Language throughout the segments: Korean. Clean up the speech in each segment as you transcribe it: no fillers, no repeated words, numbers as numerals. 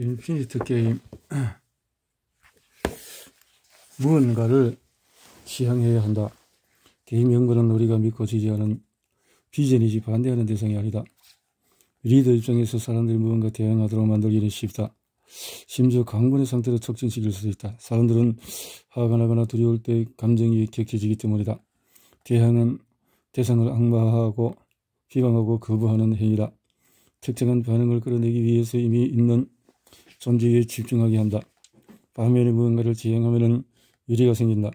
인피니트 게임. 무언가를 지향해야 한다. 게임 연구는 우리가 믿고 지지하는 비전이지 반대하는 대상이 아니다. 리더 입장에서 사람들이 무언가 대항하도록 만들기는 쉽다. 심지어 강군의 상태로 촉진시킬 수도 있다. 사람들은 화가 나거나 두려울 때 감정이 격해지기 때문이다. 대항은 대상을 악마화하고 비방하고 거부하는 행위다. 특정한 반응을 끌어내기 위해서 이미 있는 존재에 집중하게 한다. 반면에 무언가를 지향하면 유리가 생긴다.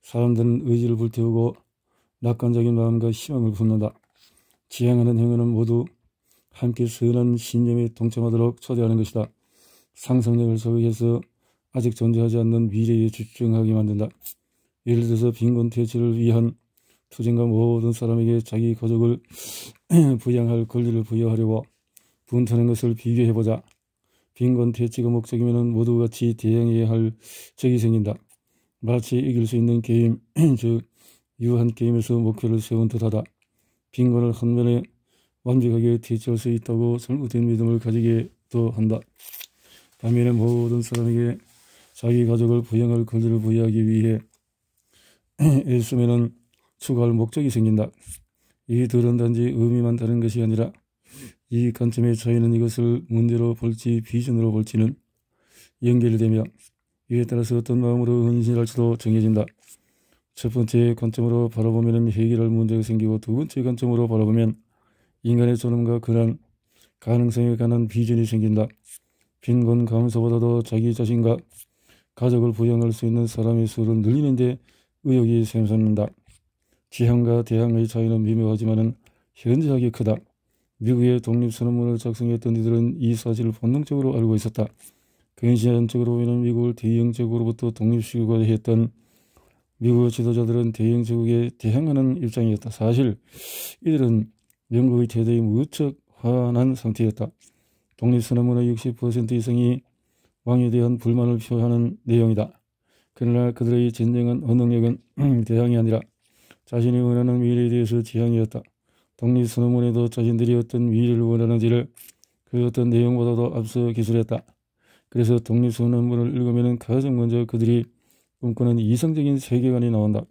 사람들은 의지를 불태우고 낙관적인 마음과 희망을 품는다. 지향하는 행위는 모두 함께 선한 신념에 동참하도록 초대하는 것이다. 상상력을 소유해서 아직 존재하지 않는 미래에 집중하게 만든다. 예를 들어서 빈곤 퇴치를 위한 투쟁과 모든 사람에게 자기 가족을 부양할 권리를 부여하려고 분투하는 것을 비교해보자. 빈곤 퇴치가 목적이면 모두 같이 대응해야 할 적이 생긴다. 마치 이길 수 있는 게임, 즉 유한 게임에서 목표를 세운 듯하다. 빈곤을 한 번에 완벽하게 퇴치할 수 있다고 잘못된 믿음을 가지게도 한다. 반면에 모든 사람에게 자기 가족을 부양할 권리를 부여하기 위해 애쓰면 추구할 목적이 생긴다. 이 둘은 단지 의미만 다른 것이 아니라 이 관점의 차이는 이것을 문제로 볼지 비전으로 볼지는 연결되며 이에 따라서 어떤 마음으로 헌신할지도 정해진다. 첫 번째 관점으로 바라보면 해결할 문제가 생기고, 두 번째 관점으로 바라보면 인간의 존엄과 근한 가능성에 관한 비전이 생긴다. 빈곤 감소보다도 자기 자신과 가족을 부양할 수 있는 사람의 수를 늘리는 데 의욕이 샘솟는다. 지향과 대항의 차이는 미묘하지만 현저하게 크다. 미국의 독립선언문을 작성했던 이들은 이 사실을 본능적으로 알고 있었다. 근시안적으로 보면 미국을 대영제국으로부터 독립시키고자 했던 미국 지도자들은 대영제국에 대항하는 입장이었다. 사실 이들은 영국의 태도에 무척 화난 상태였다. 독립선언문의 60% 이상이 왕에 대한 불만을 표하는 내용이다. 그러나 그들의 진정한 언능력은 대항이 아니라 자신이 원하는 미래에 대해서 지향이었다. 독립선언문에도 자신들이 어떤 미래를 원하는지를 그 어떤 내용보다도 앞서 기술했다. 그래서 독립선언문을 읽으면 가장 먼저 그들이 꿈꾸는 이상적인 세계관이 나온다.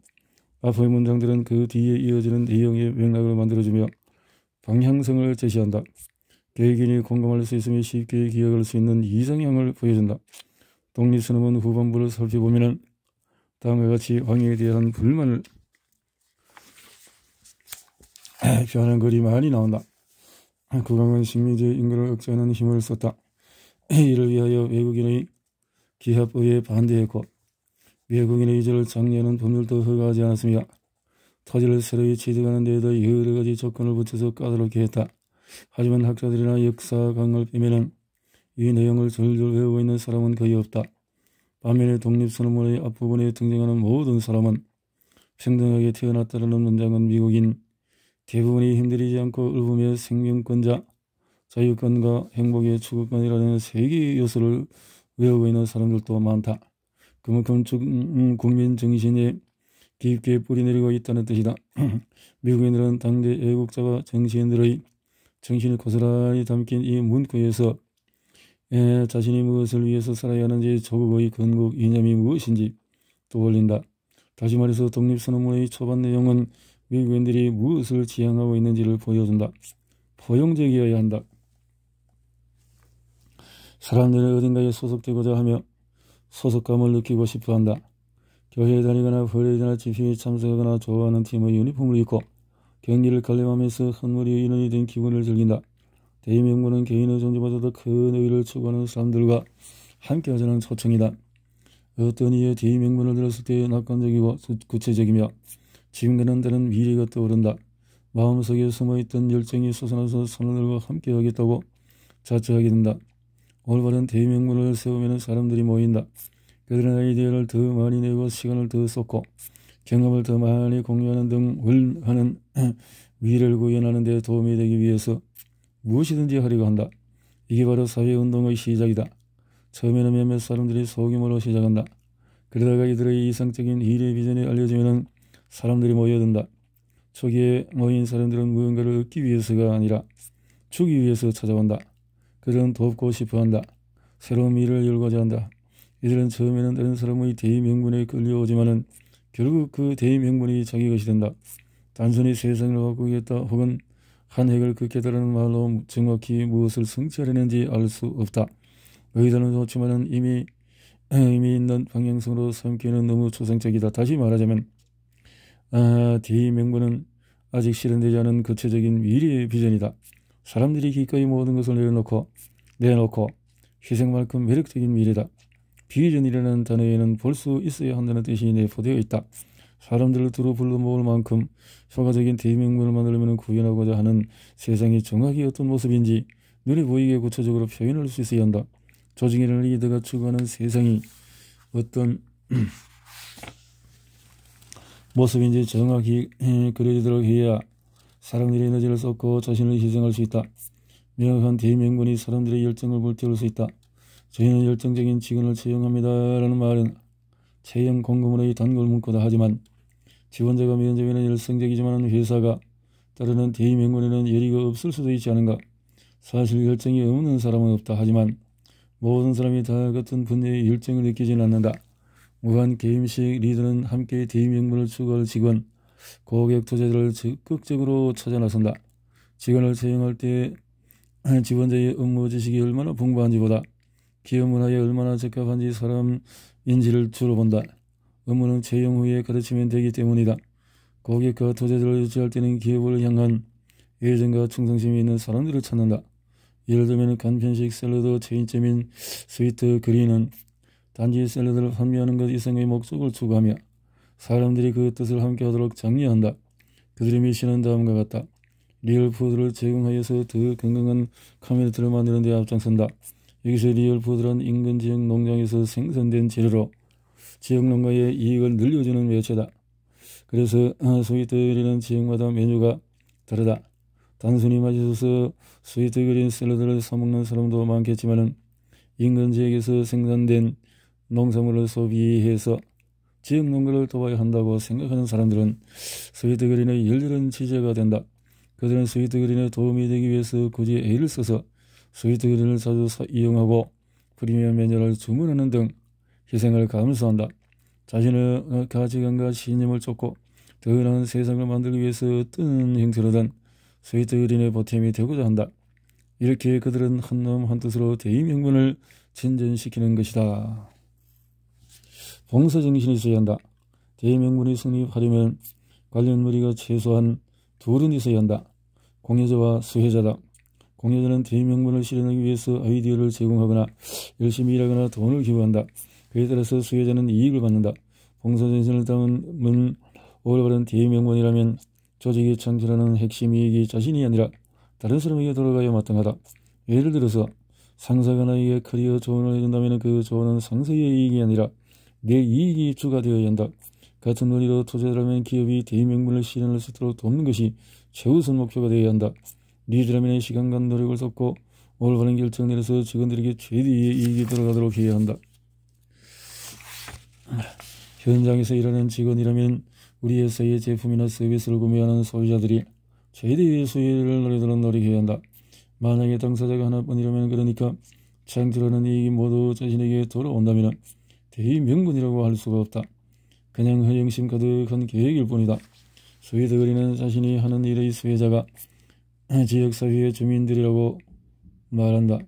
앞의 문장들은 그 뒤에 이어지는 내용의 맥락을 만들어주며 방향성을 제시한다. 개개인이 공감할 수 있으며 쉽게 기억할 수 있는 이상향을 보여준다. 독립선언문 후반부를 살펴보면 다음과 같이 왕에 대한 불만을 표하는 글이 많이 나온다. 국왕은 식민지의 인구를 억제하는 힘을 썼다. 이를 위하여 외국인의 기합의에 반대했고, 외국인의 이주를 장려하는 법률도 허가하지 않았으며 토지를 새로이 취득하는 데에도 여러 가지 조건을 붙여서 까다롭게 했다. 하지만 학자들이나 역사강을 빼면은 이 내용을 줄줄 외우고 있는 사람은 거의 없다. 반면에 독립선언문의 앞부분에 등장하는 모든 사람은 평등하게 태어났다는 문장은 미국인 대부분이 힘들이지 않고 의무의 생명권자, 자유권과 행복의 추구권이라는 세 개의 요소를 외우고 있는 사람들도 많다. 그만큼 국민 정신에 깊게 뿌리내리고 있다는 뜻이다. 미국인들은 당대 애국자와 정치인들의 정신이 고스란히 담긴 이 문구에서 자신이 무엇을 위해서 살아야 하는지, 조국의 건국 이념이 무엇인지 떠올린다. 다시 말해서 독립선언문의 초반 내용은 미국인들이 무엇을 지향하고 있는지를 보여준다. 포용적이어야 한다. 사람들은 어딘가에 소속되고자 하며 소속감을 느끼고 싶어한다. 교회에 다니거나 퍼레이드나 집회에 참석하거나 좋아하는 팀의 유니폼을 입고 경기를 관람하면서 한무리의 인원이 된 기분을 즐긴다. 대의명분은 개인의 존재보다도 큰 의의를 추구하는 사람들과 함께하자는 초청이다. 어떤 이의 대의명분을 들었을 때 낙관적이고 구체적이며 지금과는 다른 미래가 떠오른다. 마음속에 숨어있던 열정이 솟아나서 사람들과 함께하겠다고 자처하게 된다. 올바른 대의명분을 세우면 사람들이 모인다. 그들은 아이디어를 더 많이 내고 시간을 더 쏟고 경험을 더 많이 공유하는 등 원하는 미래를 구현하는 데 도움이 되기 위해서 무엇이든지 하려고 한다. 이게 바로 사회운동의 시작이다. 처음에는 몇몇 사람들이 소규모로 시작한다. 그러다가 이들의 이상적인 미래 비전이 알려지면 사람들이 모여든다. 초기에 모인 사람들은 무언가를 얻기 위해서가 아니라 주기 위해서 찾아온다. 그들은 돕고 싶어한다. 새로운 미래를 열고자 한다. 이들은 처음에는 다른 사람의 대의 명분에 끌려오지만은 결국 그 대의 명분이 자기 것이 된다. 단순히 세상을 바꾸겠다 혹은 한 획을 긋겠다라는 말로 정확히 무엇을 성취하려는지 알 수 없다. 의도는 좋지만은 이미 있는 방향성으로 삼기에는 너무 초상적이다. 다시 말하자면 대의 명분은 아직 실현되지 않은 구체적인 미래의 비전이다. 사람들이 기꺼이 모든 것을 내놓고 희생만큼 매력적인 미래다. 비전이라는 단어에는 볼 수 있어야 한다는 뜻이 내포되어 있다. 사람들을 두루 불러 모을 만큼 효과적인 대의 명분을 만들려면 구현하고자 하는 세상이 정확히 어떤 모습인지 눈에 보이게 구체적으로 표현할 수 있어야 한다. 조직이라는 리더가 추구하는 세상이 어떤 모습인지 정확히 그려지도록 해야 사람들의 에너지를 쏟고 자신을 희생할 수 있다. 명확한 대의 명분이 사람들의 열정을 불태울 수 있다. 저희는 열정적인 직원을 채용합니다 라는 말은 채용 공고문의 단골 문구다. 하지만 지원자가 면접에는 열성적이지만 회사가 따르는 대의 명분에는 열의가 없을 수도 있지 않은가. 사실 열정이 없는 사람은 없다. 하지만 모든 사람이 다 같은 분야의 열정을 느끼지는 않는다. 무한 게임식 리더는 함께 대의 명분을 추구할 직원, 고객 투자자를 적극적으로 찾아 나선다. 직원을 채용할 때 지원자의 업무 지식이 얼마나 풍부한지보다 기업 문화에 얼마나 적합한지 사람인지를 주로 본다. 업무는 채용 후에 가르치면 되기 때문이다. 고객과 투자자를 유치할 때는 기업을 향한 애정과 충성심이 있는 사람들을 찾는다. 예를 들면 간편식 샐러드 체인점인 스위트 그린은 단지 샐러드를 판매하는 것 이상의 목적을 추구하며 사람들이 그 뜻을 함께하도록 장려한다. 그들의 미션은 다음과 같다. 리얼푸드를 제공하여서 더 건강한 커뮤니티를 만드는 데 앞장선다. 여기서 리얼푸드란 인근 지역 농장에서 생산된 재료로 지역 농가의 이익을 늘려주는 매체다. 그래서 스위트그린은 지역마다 메뉴가 다르다. 단순히 맛있어서 스위트그린 샐러드를 사먹는 사람도 많겠지만 인근 지역에서 생산된 농산물을 소비해서 지역 농가를 도와야 한다고 생각하는 사람들은 스위트그린의 열렬한 지지자가 된다. 그들은 스위트그린에 도움이 되기 위해서 굳이 애를 써서 스위트그린을 자주 이용하고 프리미엄 메뉴를 주문하는 등 희생을 감수한다. 자신의 가치관과 신념을 쫓고 더 나은 세상을 만들기 위해서 어떤 형태로든 스위트그린의 보탬이 되고자 한다. 이렇게 그들은 한마음 한뜻으로 대의 명분을 진전시키는 것이다. 봉사정신이 있어야 한다. 대의 명분이 성립하려면 관련 무리가 최소한 둘은 있어야 한다. 공여자와 수혜자다. 공여자는 대의 명분을 실현하기 위해서 아이디어를 제공하거나 열심히 일하거나 돈을 기부한다. 그에 따라서 수혜자는 이익을 받는다. 봉사정신을 담은 올바른 대의 명분이라면 조직이 창출하는 핵심 이익이 자신이 아니라 다른 사람에게 돌아가야 마땅하다. 예를 들어서 상사가 나에게 커리어 조언을 해준다면 그 조언은 상사의 이익이 아니라 내 이익이 주가 되어야 한다. 같은 논리로 투자자라면 기업이 대의 명분을 실현할 수 있도록 돕는 것이 최우선 목표가 되어야 한다. 리더라면 시간과 노력을 쏟고 올바른 결정을 내려서 직원들에게 최대의 이익이 돌아가도록 해야 한다. 현장에서 일하는 직원이라면 우리 회사의 제품이나 서비스를 구매하는 소비자들이 최대의 수혜를 노리도록 노력해야 한다. 만약에 당사자가 하나뿐이라면, 그러니까 창출하는 이익이 모두 자신에게 돌아온다면 대의 명분이라고 할 수가 없다. 그냥 허영심 가득한 계획일 뿐이다. 스위트그린은 자신이 하는 일의 수혜자가 지역사회의 주민들이라고 말한다.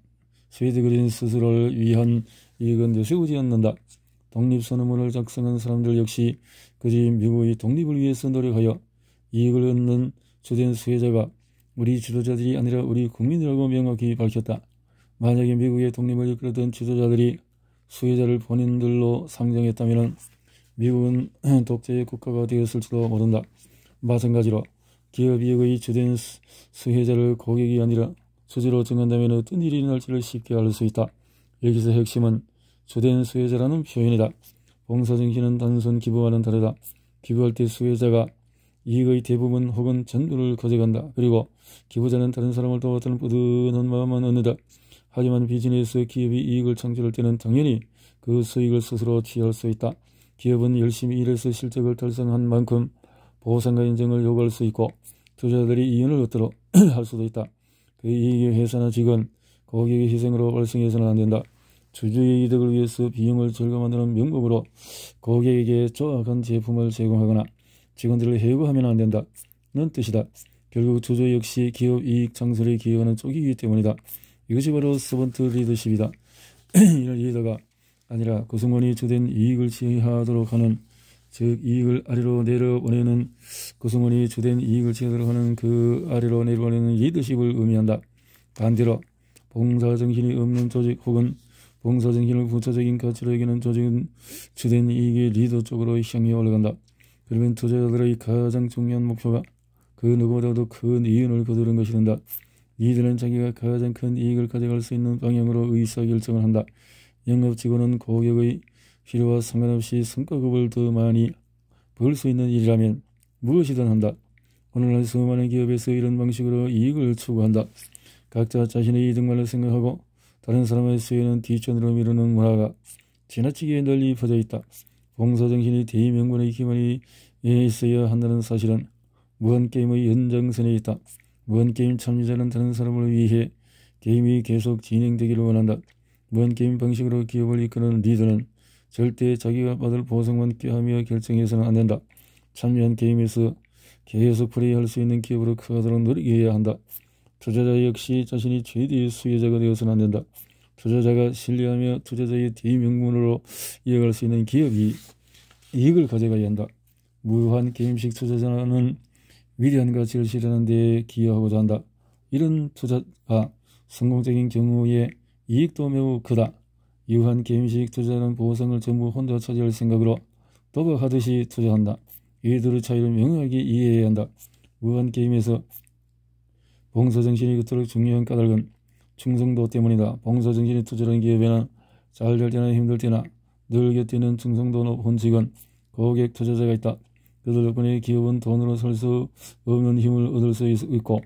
스위트그린 스스로를 위한 이익은 내세우지 않는다. 독립선언문을 작성한 사람들 역시 그들이 미국의 독립을 위해서 노력하여 이익을 얻는 주된 수혜자가 우리 지도자들이 아니라 우리 국민이라고 명확히 밝혔다. 만약에 미국의 독립을 이끌었던 지도자들이 수혜자를 본인들로 상정했다면 미국은 독재의 국가가 되었을지도 모른다. 마찬가지로 기업 이익의 주된 수혜자를 고객이 아니라 주주로 정한다면 어떤 일이 일어날지를 쉽게 알 수 있다. 여기서 핵심은 주된 수혜자라는 표현이다. 봉사정신은 단순 기부와는 다르다. 기부할 때 수혜자가 이익의 대부분 혹은 전부를 가져간다. 그리고 기부자는 다른 사람을 도왔다는 뿌듯한 마음만 얻는다. 하지만 비즈니스 기업이 이익을 창출할 때는 당연히 그 수익을 스스로 취할 수 있다. 기업은 열심히 일해서 실적을 달성한 만큼 보상과 인정을 요구할 수 있고 투자자들이 이윤을 얻도록 할 수도 있다. 그 이익이 회사나 직원, 고객의 희생으로 발생해서는 안 된다. 주주의 이득을 위해서 비용을 절감하는 명목으로 고객에게 조악한 제품을 제공하거나 직원들을 해고하면 안 된다는 뜻이다. 결국 주주 역시 기업 이익 창출에 기여하는 쪽이기 때문이다. 이것이 바로 서번트 리더십이다. 이런 리더가 아니라 구성원이 주된 이익을 취하도록 하는, 즉 이익을 아래로 내려보내는, 구성원이 주된 이익을 취하도록 하는 그 아래로 내려보내는 리더십을 의미한다. 반대로 봉사정신이 없는 조직 혹은 봉사정신을 구체적인 가치로 여기는 조직은 주된 이익의 리더 쪽으로 향해 올라간다. 그러면 투자자들의 가장 중요한 목표가 그 누구보다도 큰 이윤을 거두는 것이 된다. 리더는 자기가 가장 큰 이익을 가져갈 수 있는 방향으로 의사결정을 한다. 영업직원은 고객의 필요와 상관없이 성과급을 더 많이 벌 수 있는 일이라면 무엇이든 한다. 오늘날 수많은 기업에서 이런 방식으로 이익을 추구한다. 각자 자신의 이득만을 생각하고 다른 사람의 수혜는 뒷전으로 미루는 문화가 지나치게 널리 퍼져 있다. 봉사정신이 대명분의 기반이 있어야 한다는 사실은 무한게임의 연장선에 있다. 무한게임 참여자는 다른 사람을 위해 게임이 계속 진행되기를 원한다. 무한게임 방식으로 기업을 이끄는 리더는 절대 자기가 받을 보상만 꾀하며 결정해서는 안 된다. 참여한 게임에서 계속 플레이할 수 있는 기업으로 크도록 노력해야 한다. 투자자 역시 자신이 최대의 수혜자가 되어서는 안 된다. 투자자가 신뢰하며 투자자의 대명분으로 이어갈 수 있는 기업이 이익을 가져가야 한다. 무한 게임식 투자자는 위대한 가치를 실현하는 데 기여하고자 한다. 이런 투자가 성공적인 경우에 이익도 매우 크다. 유한 게임식 투자자는 보상을 전부 혼자 차지할 생각으로 도박하듯이 투자한다. 이 둘의 차이를 명확히 이해해야 한다. 무한 게임에서 봉사정신이 그토록 중요한 까닭은 충성도 때문이다. 봉사정신이 투자하는 기업에는 잘 될 때나 힘들 때나 늘 곁에 있는 충성도 높은 직원, 고객, 투자자가 있다. 그들 덕분에 기업은 돈으로 살 수 없는 힘을 얻을 수 있고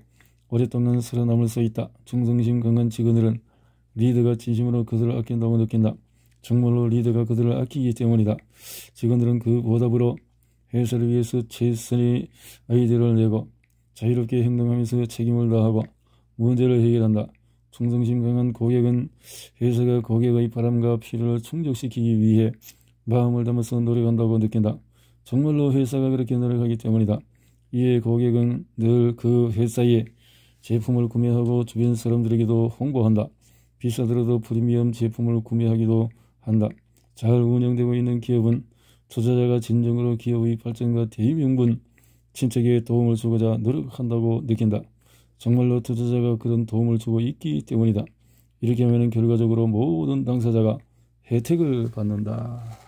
오랫동안 살아남을 수 있다. 충성심 강한 직원들은 리더가 진심으로 그들을 아낀다고 느낀다. 정말로 리더가 그들을 아끼기 때문이다. 직원들은 그 보답으로 회사를 위해서 최선의 아이디어를 내고 자유롭게 행동하면서 책임을 다하고 문제를 해결한다. 충성심 강한 고객은 회사가 고객의 바람과 필요를 충족시키기 위해 마음을 담아서 노력한다고 느낀다. 정말로 회사가 그렇게 노력하기 때문이다. 이에 고객은 늘 그 회사의 제품을 구매하고 주변 사람들에게도 홍보한다. 비싸더라도 프리미엄 제품을 구매하기도 한다. 잘 운영되고 있는 기업은 투자자가 진정으로 기업의 발전과 대명분 침체에 도움을 주고자 노력한다고 느낀다. 정말로 투자자가 그런 도움을 주고 있기 때문이다. 이렇게 하면 결과적으로 모든 당사자가 혜택을 받는다.